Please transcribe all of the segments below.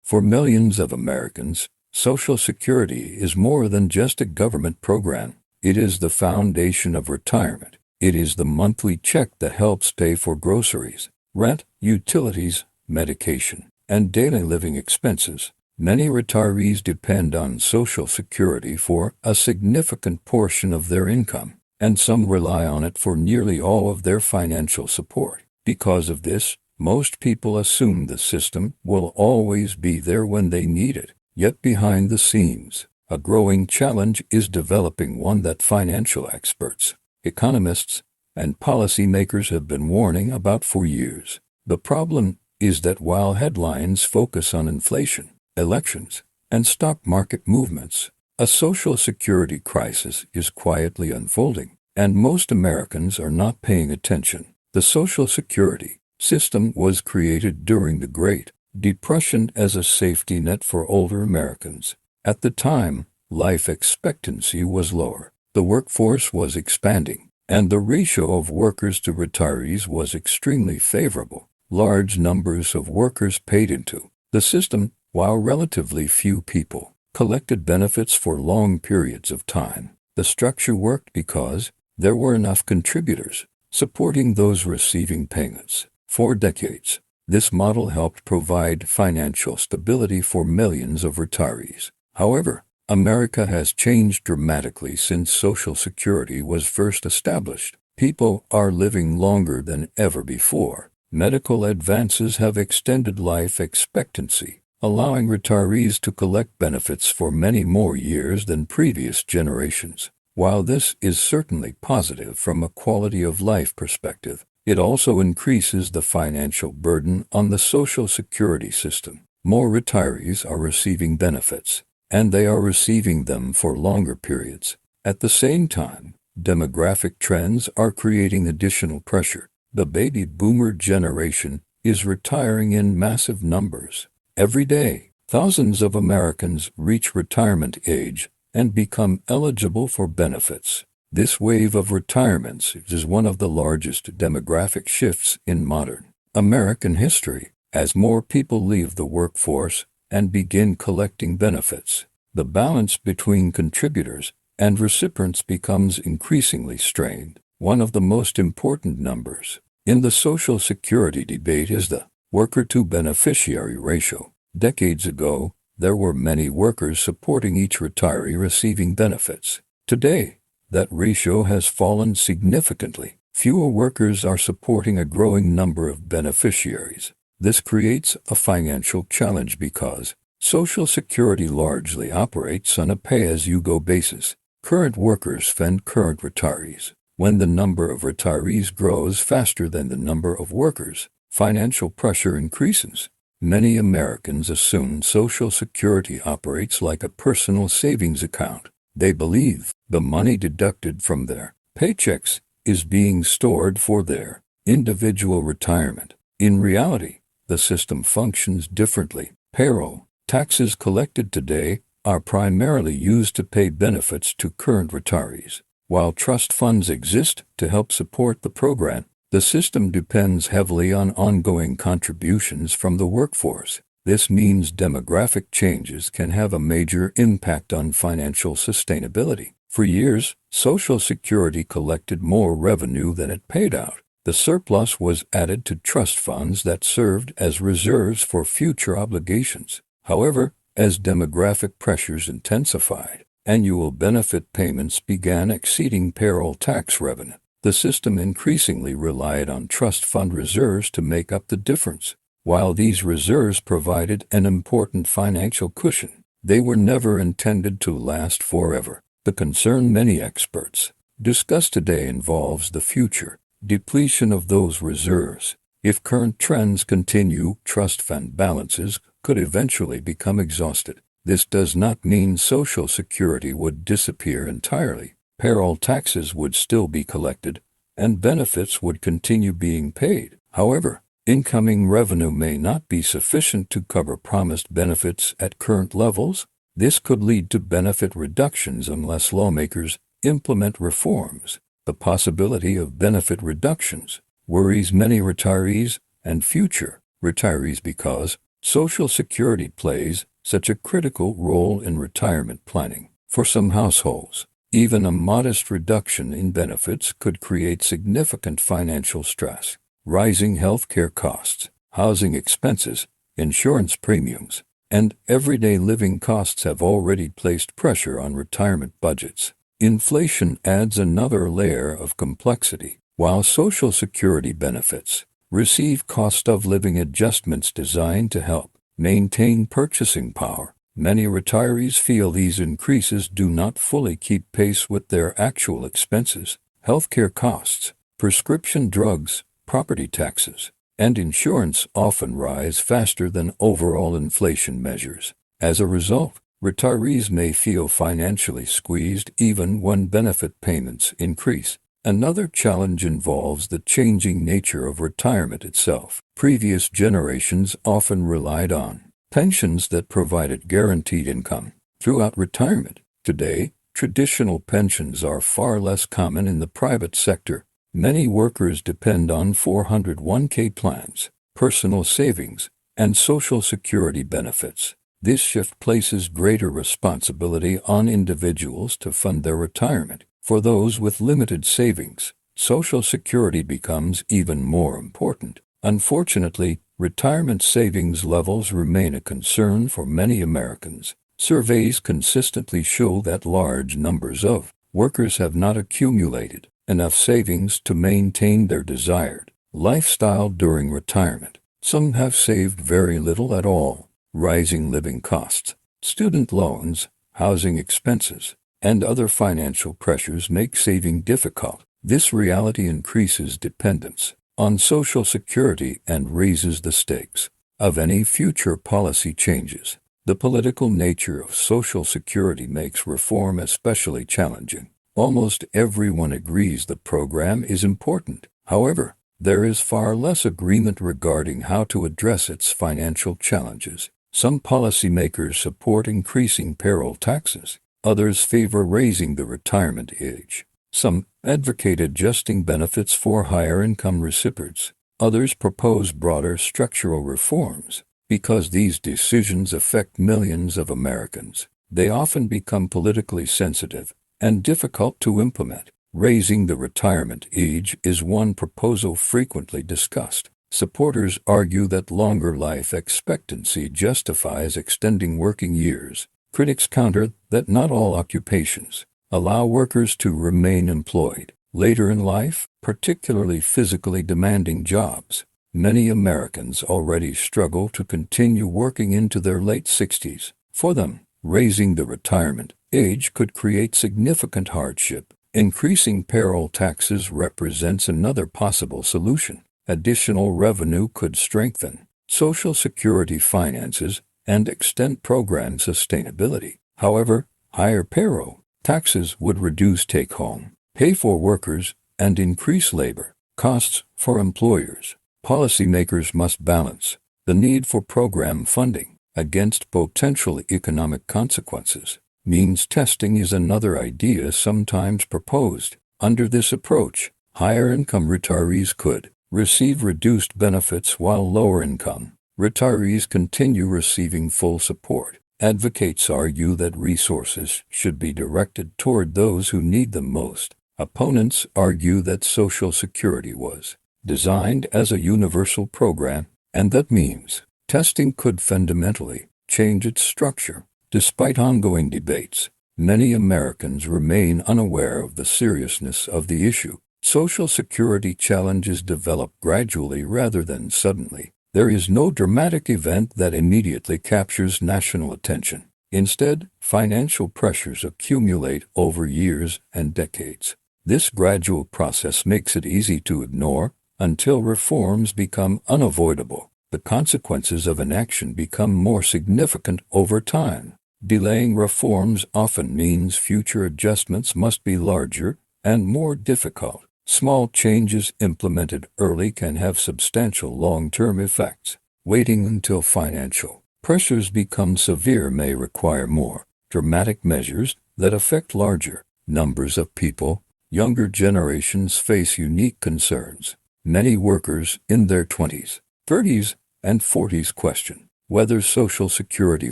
For millions of Americans, Social Security is more than just a government program. It is the foundation of retirement. It is the monthly check that helps pay for groceries, rent, utilities, medication, and daily living expenses. Many retirees depend on Social Security for a significant portion of their income, and some rely on it for nearly all of their financial support. Because of this, most people assume the system will always be there when they need it. Yet behind the scenes, a growing challenge is developing, one that financial experts, economists, and policymakers have been warning about for years. The problem is that while headlines focus on inflation, elections, and stock market movements, a Social Security crisis is quietly unfolding, and most Americans are not paying attention. The Social Security system was created during the Great Depression as a safety net for older Americans. At the time, life expectancy was lower, the workforce was expanding, and the ratio of workers to retirees was extremely favorable. Large numbers of workers paid into the system, while relatively few people collected benefits for long periods of time. The structure worked because there were enough contributors supporting those receiving payments. For decades, this model helped provide financial stability for millions of retirees. However, America has changed dramatically since Social Security was first established. People are living longer than ever before. Medical advances have extended life expectancy, allowing retirees to collect benefits for many more years than previous generations. While this is certainly positive from a quality of life perspective, it also increases the financial burden on the Social Security system. More retirees are receiving benefits, and they are receiving them for longer periods. At the same time, demographic trends are creating additional pressure. The baby boomer generation is retiring in massive numbers. Every day, thousands of Americans reach retirement age and become eligible for benefits. This wave of retirements is one of the largest demographic shifts in modern American history. As more people leave the workforce and begin collecting benefits, the balance between contributors and recipients becomes increasingly strained. One of the most important numbers in the Social Security debate is the worker-to-beneficiary ratio. Decades ago, there were many workers supporting each retiree receiving benefits. Today, that ratio has fallen significantly. Fewer workers are supporting a growing number of beneficiaries. This creates a financial challenge because Social Security largely operates on a pay-as-you-go basis. Current workers fund current retirees. When the number of retirees grows faster than the number of workers, financial pressure increases. Many Americans assume Social Security operates like a personal savings account. They believe the money deducted from their paychecks is being stored for their individual retirement. In reality, the system functions differently. Payroll taxes collected today are primarily used to pay benefits to current retirees. While trust funds exist to help support the program, the system depends heavily on ongoing contributions from the workforce. This means demographic changes can have a major impact on financial sustainability. For years, Social Security collected more revenue than it paid out. The surplus was added to trust funds that served as reserves for future obligations. However, as demographic pressures intensified, annual benefit payments began exceeding payroll tax revenue. The system increasingly relied on trust fund reserves to make up the difference. While these reserves provided an important financial cushion, they were never intended to last forever. The concern many experts discuss today involves the future depletion of those reserves. If current trends continue, trust fund balances could eventually become exhausted. This does not mean Social Security would disappear entirely. Payroll taxes would still be collected, and benefits would continue being paid. However, incoming revenue may not be sufficient to cover promised benefits at current levels. This could lead to benefit reductions unless lawmakers implement reforms. The possibility of benefit reductions worries many retirees and future retirees because Social Security plays such a critical role in retirement planning. For some households, even a modest reduction in benefits could create significant financial stress. Rising healthcare costs, housing expenses, insurance premiums, and everyday living costs have already placed pressure on retirement budgets. Inflation adds another layer of complexity. While Social Security benefits receive cost of living adjustments designed to help maintain purchasing power, many retirees feel these increases do not fully keep pace with their actual expenses. Healthcare costs, prescription drugs, property taxes, and insurance often rise faster than overall inflation measures. As a result, retirees may feel financially squeezed even when benefit payments increase. Another challenge involves the changing nature of retirement itself. Previous generations often relied on pensions that provided guaranteed income throughout retirement. Today, traditional pensions are far less common in the private sector. Many workers depend on 401k plans, personal savings, and Social Security benefits. This shift places greater responsibility on individuals to fund their retirement. For those with limited savings, Social Security becomes even more important. Unfortunately, retirement savings levels remain a concern for many Americans. Surveys consistently show that large numbers of workers have not accumulated enough savings to maintain their desired lifestyle during retirement. Some have saved very little at all. Rising living costs, student loans, housing expenses, and other financial pressures make saving difficult. This reality increases dependence on Social Security and raises the stakes of any future policy changes. The political nature of Social Security makes reform especially challenging. Almost everyone agrees the program is important. However, there is far less agreement regarding how to address its financial challenges. Some policymakers support increasing payroll taxes. Others favor raising the retirement age. Some advocate adjusting benefits for higher-income recipients. Others propose broader structural reforms. Because these decisions affect millions of Americans, they often become politically sensitive and difficult to implement. Raising the retirement age is one proposal frequently discussed. Supporters argue that longer life expectancy justifies extending working years. Critics counter that not all occupations allow workers to remain employed later in life, particularly physically demanding jobs. Many Americans already struggle to continue working into their late 60s. For them, raising the retirement age could create significant hardship. Increasing payroll taxes represents another possible solution. Additional revenue could strengthen Social Security finances and extend program sustainability. However, higher payroll taxes would reduce take-home pay for workers and increase labor costs for employers. Policymakers must balance the need for program funding against potential economic consequences. Means testing is another idea sometimes proposed. Under this approach, higher-income retirees could receive reduced benefits while lower-income retirees continue receiving full support. Advocates argue that resources should be directed toward those who need them most. Opponents argue that Social Security was designed as a universal program, and that means testing could fundamentally change its structure. Despite ongoing debates, many Americans remain unaware of the seriousness of the issue. Social Security challenges develop gradually rather than suddenly. There is no dramatic event that immediately captures national attention. Instead, financial pressures accumulate over years and decades. This gradual process makes it easy to ignore until reforms become unavoidable. The consequences of inaction become more significant over time. Delaying reforms often means future adjustments must be larger and more difficult. Small changes implemented early can have substantial long-term effects. Waiting until financial pressures become severe may require more dramatic measures that affect larger numbers of people. Younger generations face unique concerns. Many workers in their 20s, 30s, and 40s question whether Social Security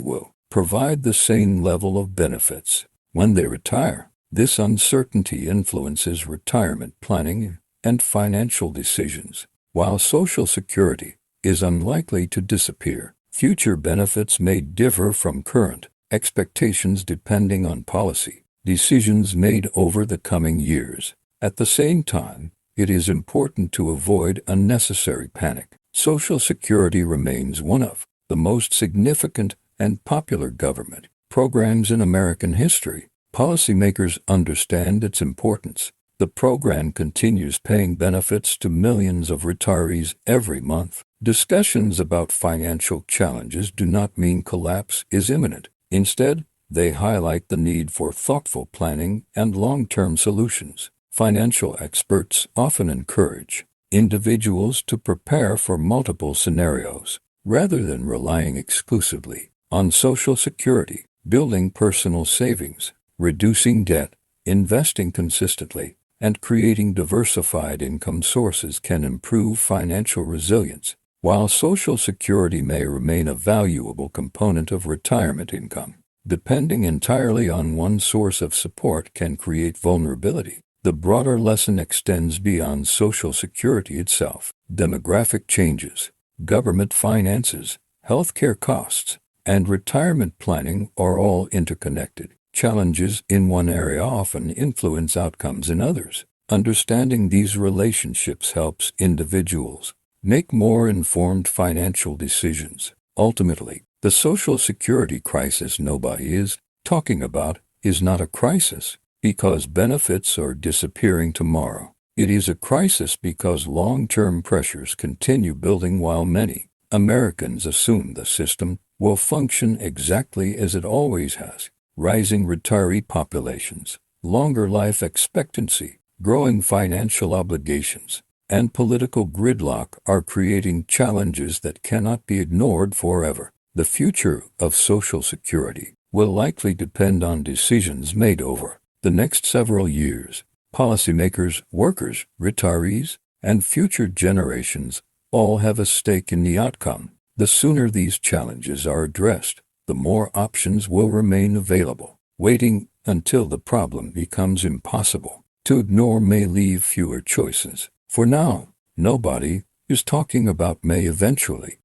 will provide the same level of benefits when they retire. This uncertainty influences retirement planning and financial decisions. While Social Security is unlikely to disappear, future benefits may differ from current expectations depending on policy decisions made over the coming years. At the same time, it is important to avoid unnecessary panic. Social Security remains one of the most significant and popular government programs in American history. Policymakers understand its importance. The program continues paying benefits to millions of retirees every month. Discussions about financial challenges do not mean collapse is imminent. Instead, they highlight the need for thoughtful planning and long-term solutions. Financial experts often encourage individuals to prepare for multiple scenarios rather than relying exclusively on Social Security. Building personal savings, reducing debt, investing consistently, and creating diversified income sources can improve financial resilience. While Social Security may remain a valuable component of retirement income, depending entirely on one source of support can create vulnerability. The broader lesson extends beyond Social Security itself. Demographic changes, government finances, healthcare costs, and retirement planning are all interconnected. Challenges in one area often influence outcomes in others. Understanding these relationships helps individuals make more informed financial decisions. Ultimately, the Social Security crisis nobody is talking about is not a crisis because benefits are disappearing tomorrow. It is a crisis because long-term pressures continue building while many Americans assume the system will function exactly as it always has. Rising retiree populations, longer life expectancy, growing financial obligations, and political gridlock are creating challenges that cannot be ignored forever. The future of Social Security will likely depend on decisions made over the next several years. Policymakers, workers, retirees, and future generations all have a stake in the outcome. The sooner these challenges are addressed, the more options will remain available. Waiting until the problem becomes impossible to ignore may leave fewer choices. For now, nobody is talking about may eventually.